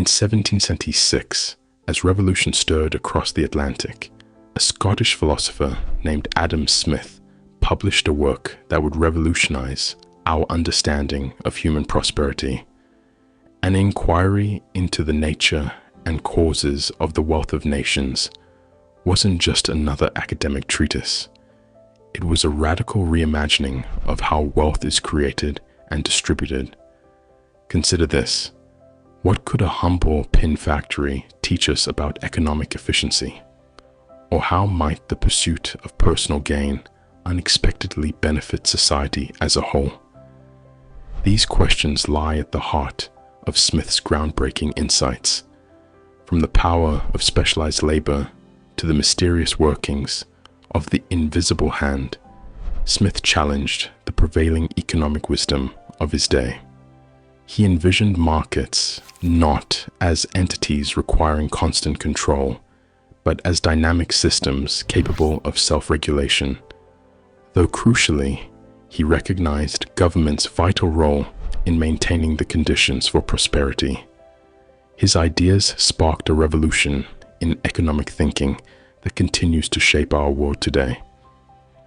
1776, as revolution stirred across the Atlantic, a Scottish philosopher named Adam Smith published a work that would revolutionize our understanding of human prosperity. An inquiry into the nature and causes of the wealth of nations wasn't just another academic treatise. It was a radical reimagining of how wealth is created and distributed. Consider this. What could a humble pin factory teach us about economic efficiency? Or how might the pursuit of personal gain unexpectedly benefit society as a whole? These questions lie at the heart of Smith's groundbreaking insights. From the power of specialized labor to the mysterious workings of the invisible hand, Smith challenged the prevailing economic wisdom of his day. He envisioned markets not as entities requiring constant control, but as dynamic systems capable of self-regulation. Though crucially, he recognized government's vital role in maintaining the conditions for prosperity. His ideas sparked a revolution in economic thinking that continues to shape our world today.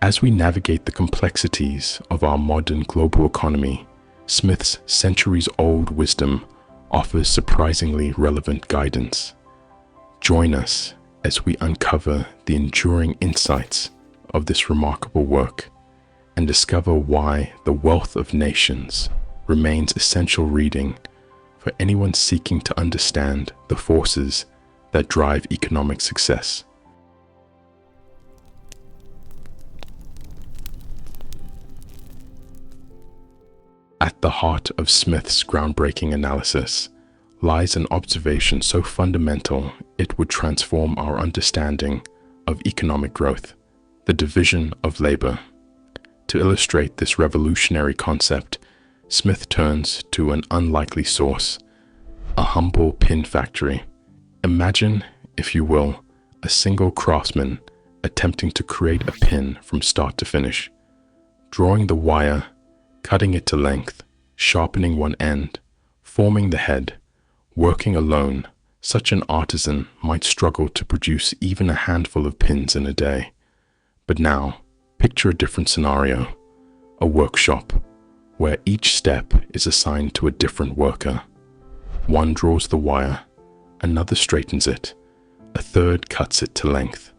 As we navigate the complexities of our modern global economy, Smith's centuries-old wisdom offers surprisingly relevant guidance. Join us as we uncover the enduring insights of this remarkable work and discover why The Wealth of Nations remains essential reading for anyone seeking to understand the forces that drive economic success. At the heart of Smith's groundbreaking analysis lies an observation so fundamental it would transform our understanding of economic growth: the division of labor. To illustrate this revolutionary concept, Smith turns to an unlikely source: a humble pin factory. Imagine, if you will, a single craftsman attempting to create a pin from start to finish, drawing the wire, cutting it to length, sharpening one end, forming the head. Working alone, such an artisan might struggle to produce even a handful of pins in a day. But now, picture a different scenario: a workshop, where each step is assigned to a different worker. One draws the wire, another straightens it, a third cuts it to length,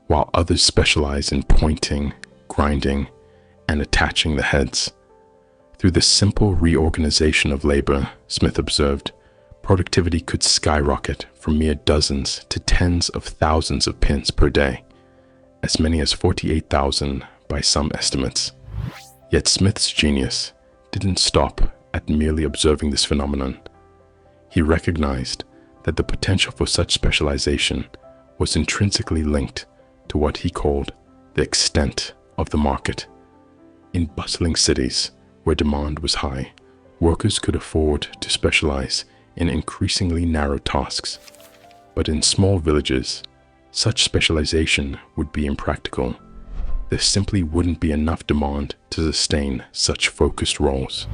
while others specialize in pointing, grinding, and attaching the heads. Through this simple reorganization of labor, Smith observed, productivity could skyrocket from mere dozens to tens of thousands of pins per day, as many as 48,000 by some estimates. Yet Smith's genius didn't stop at merely observing this phenomenon. He recognized that the potential for such specialization was intrinsically linked to what he called the extent of the market. In bustling cities where demand was high, workers could afford to specialize in increasingly narrow tasks. But in small villages, such specialization would be impractical. There simply wouldn't be enough demand to sustain such focused roles.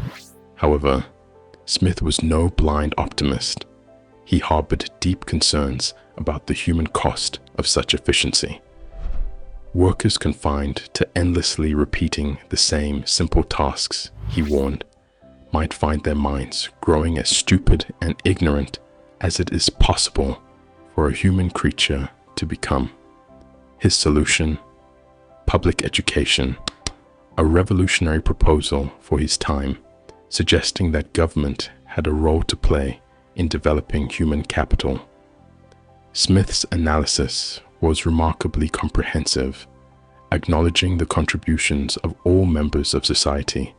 However, Smith was no blind optimist. He harbored deep concerns about the human cost of such efficiency. Workers confined to endlessly repeating the same simple tasks, he warned, might find their minds growing as stupid and ignorant as it is possible for a human creature to become. His solution: public education, a revolutionary proposal for his time, suggesting that government had a role to play in developing human capital. Smith's analysis was remarkably comprehensive, acknowledging the contributions of all members of society,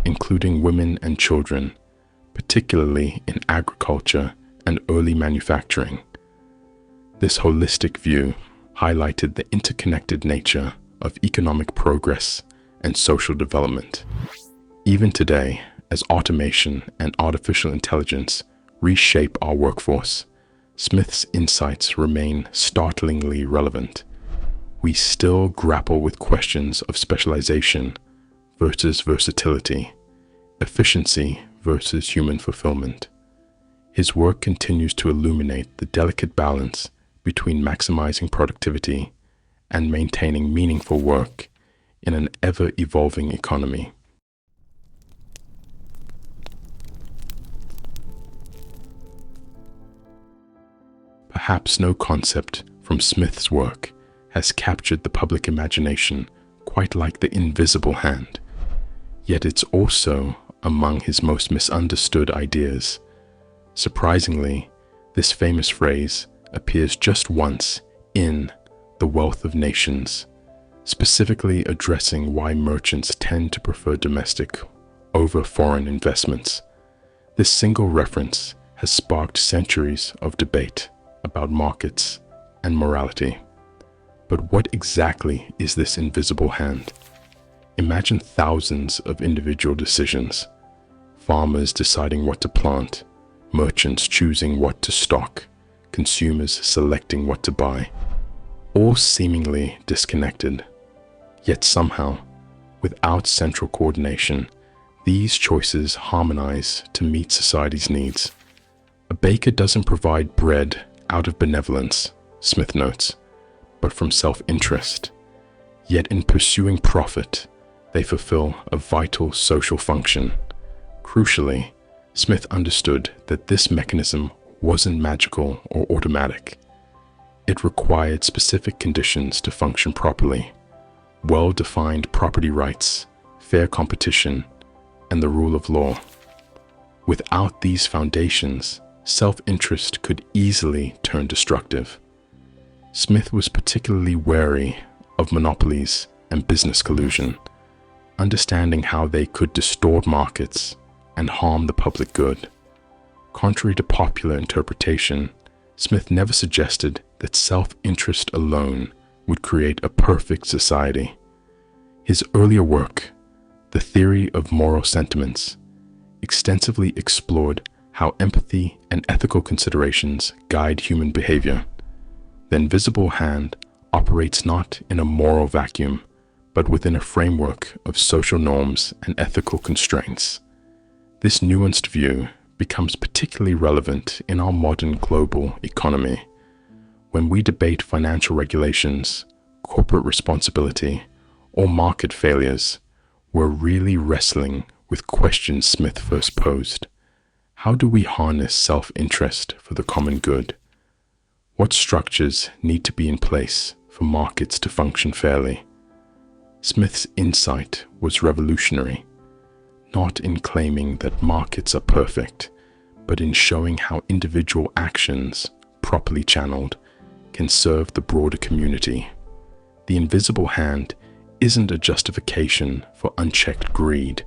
including women and children, particularly in agriculture and early manufacturing. This holistic view highlighted the interconnected nature of economic progress and social development. Even today, as automation and artificial intelligence reshape our workforce, Smith's insights remain startlingly relevant. We still grapple with questions of specialization versus versatility, efficiency versus human fulfillment. His work continues to illuminate the delicate balance between maximizing productivity and maintaining meaningful work in an ever-evolving economy. Perhaps no concept from Smith's work has captured the public imagination quite like the invisible hand, yet it's also among his most misunderstood ideas. Surprisingly, this famous phrase appears just once in The Wealth of Nations, specifically addressing why merchants tend to prefer domestic over foreign investments. This single reference has sparked centuries of debate about markets and morality. But what exactly is this invisible hand? Imagine thousands of individual decisions, farmers deciding what to plant, merchants choosing what to stock, consumers selecting what to buy, all seemingly disconnected. Yet somehow, without central coordination, these choices harmonize to meet society's needs. A baker doesn't provide bread out of benevolence, Smith notes, but from self-interest. Yet in pursuing profit, they fulfill a vital social function. Crucially, Smith understood that this mechanism wasn't magical or automatic. It required specific conditions to function properly: well-defined property rights, fair competition, and the rule of law. Without these foundations, self-interest could easily turn destructive. Smith was particularly wary of monopolies and business collusion, understanding how they could distort markets and harm the public good. Contrary to popular interpretation, Smith never suggested that self-interest alone would create a perfect society. His earlier work, The Theory of Moral Sentiments, extensively explored how empathy and ethical considerations guide human behavior. The invisible hand operates not in a moral vacuum, but within a framework of social norms and ethical constraints. This nuanced view becomes particularly relevant in our modern global economy. When we debate financial regulations, corporate responsibility, or market failures, we're really wrestling with questions Smith first posed. How do we harness self-interest for the common good? What structures need to be in place for markets to function fairly? Smith's insight was revolutionary, not in claiming that markets are perfect, but in showing how individual actions, properly channeled, can serve the broader community. The invisible hand isn't a justification for unchecked greed,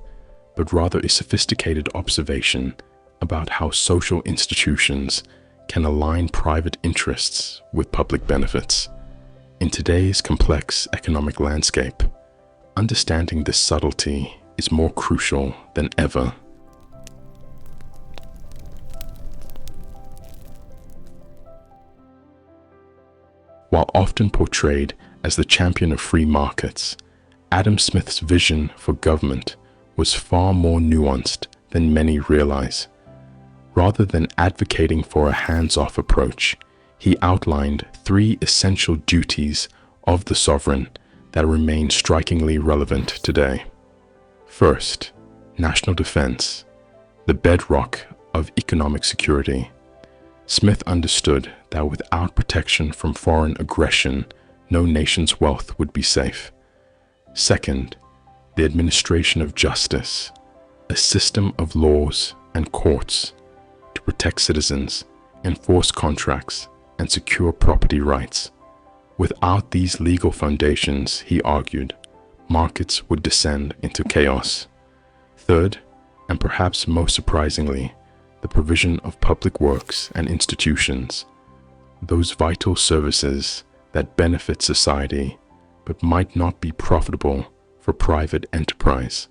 but rather a sophisticated observation about how social institutions can align private interests with public benefits. In today's complex economic landscape, understanding this subtlety is more crucial than ever. While often portrayed as the champion of free markets, Adam Smith's vision for government was far more nuanced than many realize. Rather than advocating for a hands-off approach, he outlined 3 essential duties of the sovereign that remain strikingly relevant today. First, national defense, the bedrock of economic security. Smith understood that without protection from foreign aggression, no nation's wealth would be safe. Second, the administration of justice, a system of laws and courts to protect citizens, enforce contracts, and secure property rights. Without these legal foundations, he argued, markets would descend into chaos. Third, and perhaps most surprisingly, the provision of public works and institutions, those vital services that benefit society but might not be profitable for private enterprise.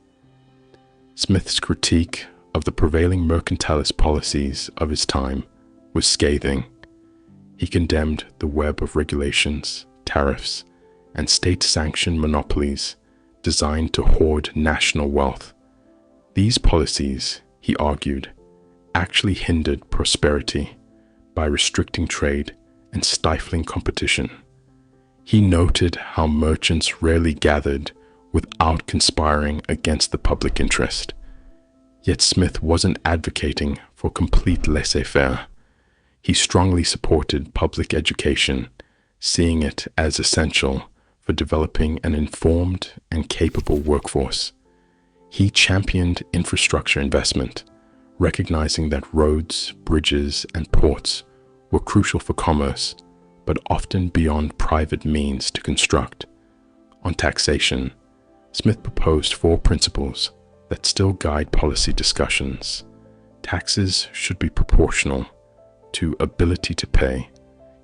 Smith's critique of the prevailing mercantilist policies of his time was scathing. He condemned the web of regulations, tariffs, and state-sanctioned monopolies designed to hoard national wealth. These policies, he argued, actually hindered prosperity by restricting trade and stifling competition. He noted how merchants rarely gathered without conspiring against the public interest. Yet Smith wasn't advocating for complete laissez-faire. He strongly supported public education, seeing it as essential for developing an informed and capable workforce. He championed infrastructure investment, recognizing that roads, bridges, and ports were crucial for commerce, but often beyond private means to construct. On taxation, Smith proposed 4 principles that still guide policy discussions. Taxes should be proportional to ability to pay,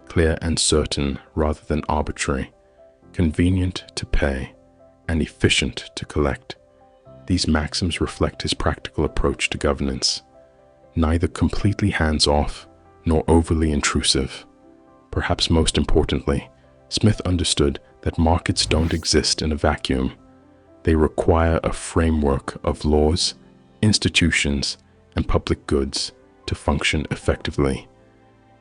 clear and certain rather than arbitrary, convenient to pay, and efficient to collect. These maxims reflect his practical approach to governance, neither completely hands-off nor overly intrusive. Perhaps most importantly, Smith understood that markets don't exist in a vacuum. They require a framework of laws, institutions, and public goods to function effectively.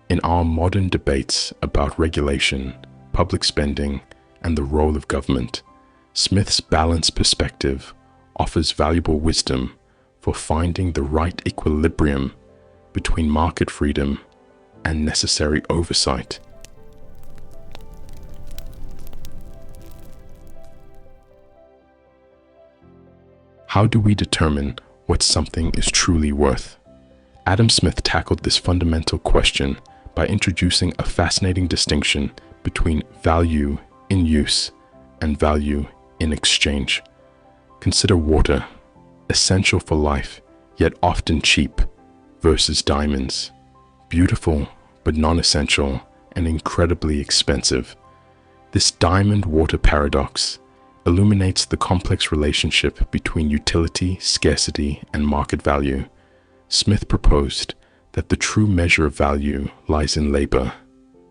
In our modern debates about regulation, public spending, and the role of government, Smith's balanced perspective offers valuable wisdom for finding the right equilibrium between market freedom and necessary oversight. How do we determine what something is truly worth? Adam Smith tackled this fundamental question by introducing a fascinating distinction between value in use and value in exchange. Consider water, essential for life, yet often cheap, versus diamonds, beautiful but non-essential and incredibly expensive. This diamond-water paradox illuminates the complex relationship between utility, scarcity, and market value. Smith proposed that the true measure of value lies in labor,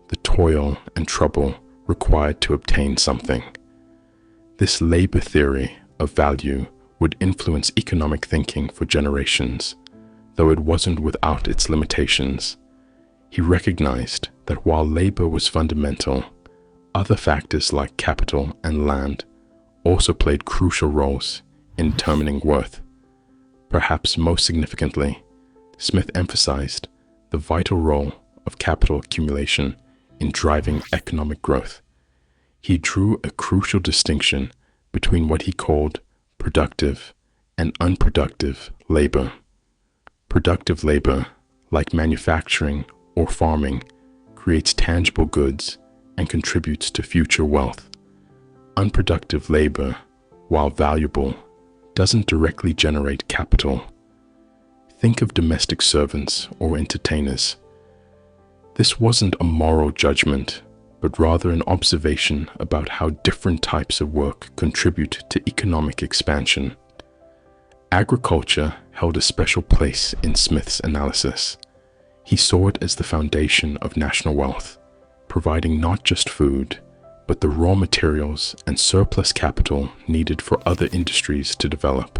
the toil and trouble required to obtain something. This labor theory of value would influence economic thinking for generations, though it wasn't without its limitations. He recognized that while labor was fundamental, other factors like capital and land also played crucial roles in determining worth. Perhaps most significantly, Smith emphasized the vital role of capital accumulation in driving economic growth. He drew a crucial distinction between what he called productive and unproductive labor. Productive labor, like manufacturing or farming, creates tangible goods and contributes to future wealth. Unproductive labor, while valuable, doesn't directly generate capital. Think of domestic servants or entertainers. This wasn't a moral judgment, but rather an observation about how different types of work contribute to economic expansion. Agriculture held a special place in Smith's analysis. He saw it as the foundation of national wealth, providing not just food, but the raw materials and surplus capital needed for other industries to develop.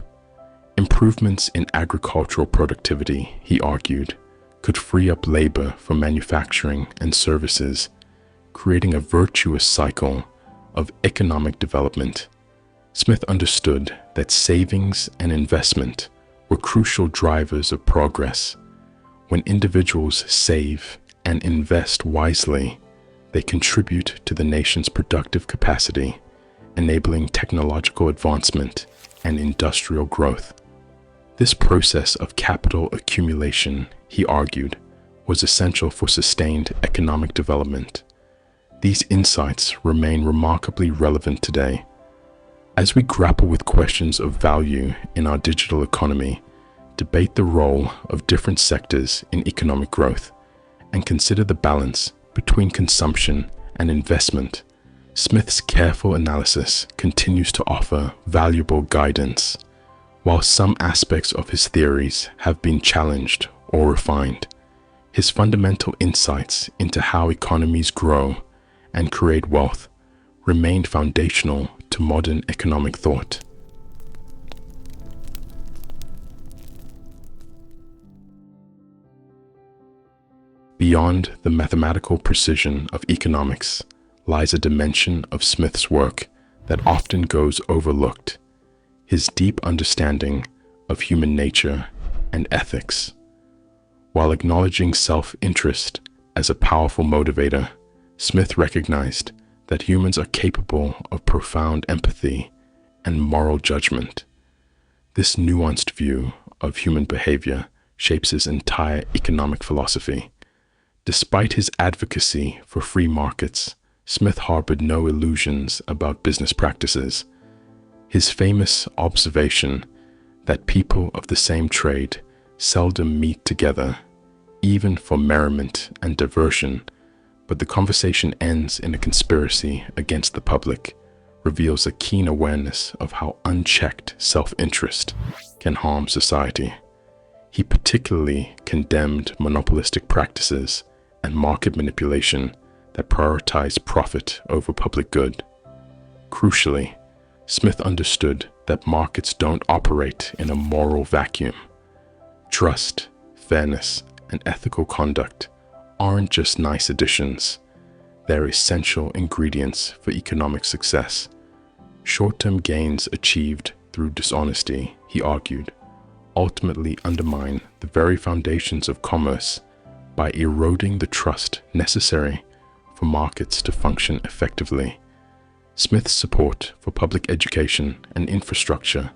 Improvements in agricultural productivity, he argued, could free up labor for manufacturing and services, creating a virtuous cycle of economic development. Smith understood that savings and investment were crucial drivers of progress. When individuals save and invest wisely, they contribute to the nation's productive capacity, enabling technological advancement and industrial growth. This process of capital accumulation, he argued, was essential for sustained economic development. These insights remain remarkably relevant today. As we grapple with questions of value in our digital economy, debate the role of different sectors in economic growth, and consider the balance between consumption and investment, Smith's careful analysis continues to offer valuable guidance. While some aspects of his theories have been challenged or refined, his fundamental insights into how economies grow and create wealth remained foundational to modern economic thought. Beyond the mathematical precision of economics lies a dimension of Smith's work that often goes overlooked: his deep understanding of human nature and ethics. While acknowledging self-interest as a powerful motivator, Smith recognized that humans are capable of profound empathy and moral judgment. This nuanced view of human behavior shapes his entire economic philosophy. Despite his advocacy for free markets, Smith harbored no illusions about business practices. His famous observation that people of the same trade seldom meet together, even for merriment and diversion, but the conversation ends in a conspiracy against the public, reveals a keen awareness of how unchecked self-interest can harm society. He particularly condemned monopolistic practices and market manipulation that prioritize profit over public good. Crucially, Smith understood that markets don't operate in a moral vacuum. Trust, fairness, and ethical conduct aren't just nice additions, they're essential ingredients for economic success. Short-term gains achieved through dishonesty, he argued, ultimately undermine the very foundations of commerce by eroding the trust necessary for markets to function effectively. Smith's support for public education and infrastructure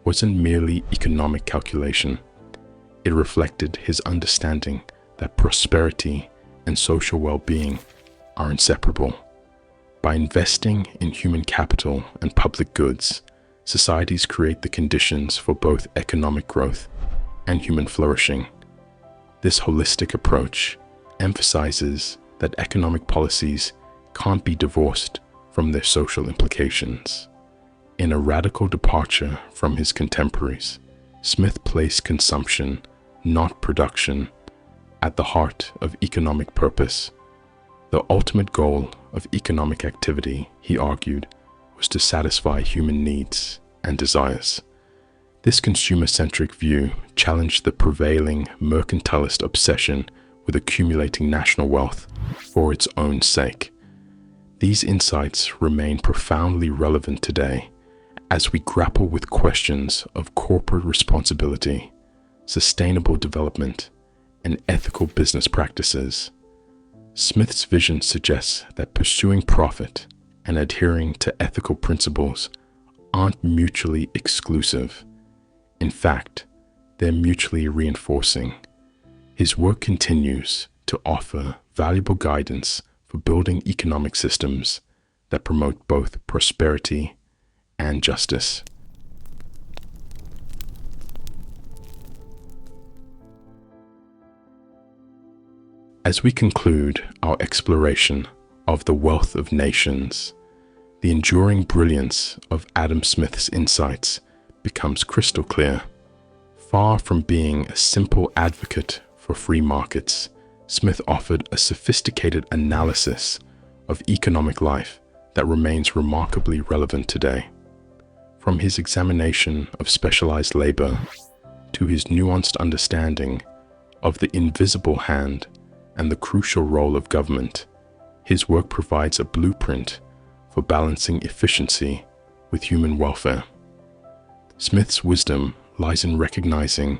wasn't merely economic calculation. It reflected his understanding that prosperity and social well-being are inseparable. By investing in human capital and public goods, societies create the conditions for both economic growth and human flourishing. This holistic approach emphasizes that economic policies can't be divorced from their social implications. In a radical departure from his contemporaries, Smith placed consumption, not production, at the heart of economic purpose. The ultimate goal of economic activity, he argued, was to satisfy human needs and desires. This consumer-centric view challenged the prevailing mercantilist obsession with accumulating national wealth for its own sake. These insights remain profoundly relevant today as we grapple with questions of corporate responsibility, sustainable development, and ethical business practices. Smith's vision suggests that pursuing profit and adhering to ethical principles aren't mutually exclusive. In fact, they're mutually reinforcing. His work continues to offer valuable guidance for building economic systems that promote both prosperity and justice. As we conclude our exploration of the wealth of nations, the enduring brilliance of Adam Smith's insights becomes crystal clear. Far from being a simple advocate for free markets, Smith offered a sophisticated analysis of economic life that remains remarkably relevant today. From his examination of specialized labor to his nuanced understanding of the invisible hand and the crucial role of government, his work provides a blueprint for balancing efficiency with human welfare. Smith's wisdom lies in recognizing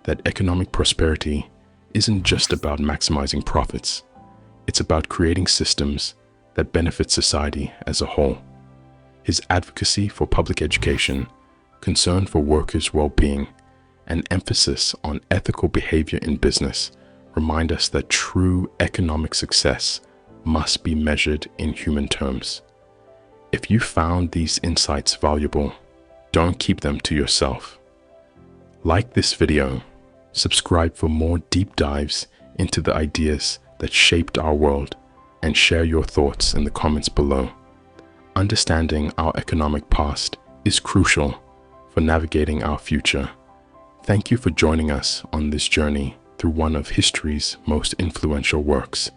that economic prosperity isn't just about maximizing profits. It's about creating systems that benefit society as a whole. His advocacy for public education, concern for workers' well-being, and emphasis on ethical behavior in business remind us that true economic success must be measured in human terms. If you found these insights valuable, don't keep them to yourself. Like this video, subscribe for more deep dives into the ideas that shaped our world, and share your thoughts in the comments below. Understanding our economic past is crucial for navigating our future. Thank you for joining us on this journey through one of history's most influential works.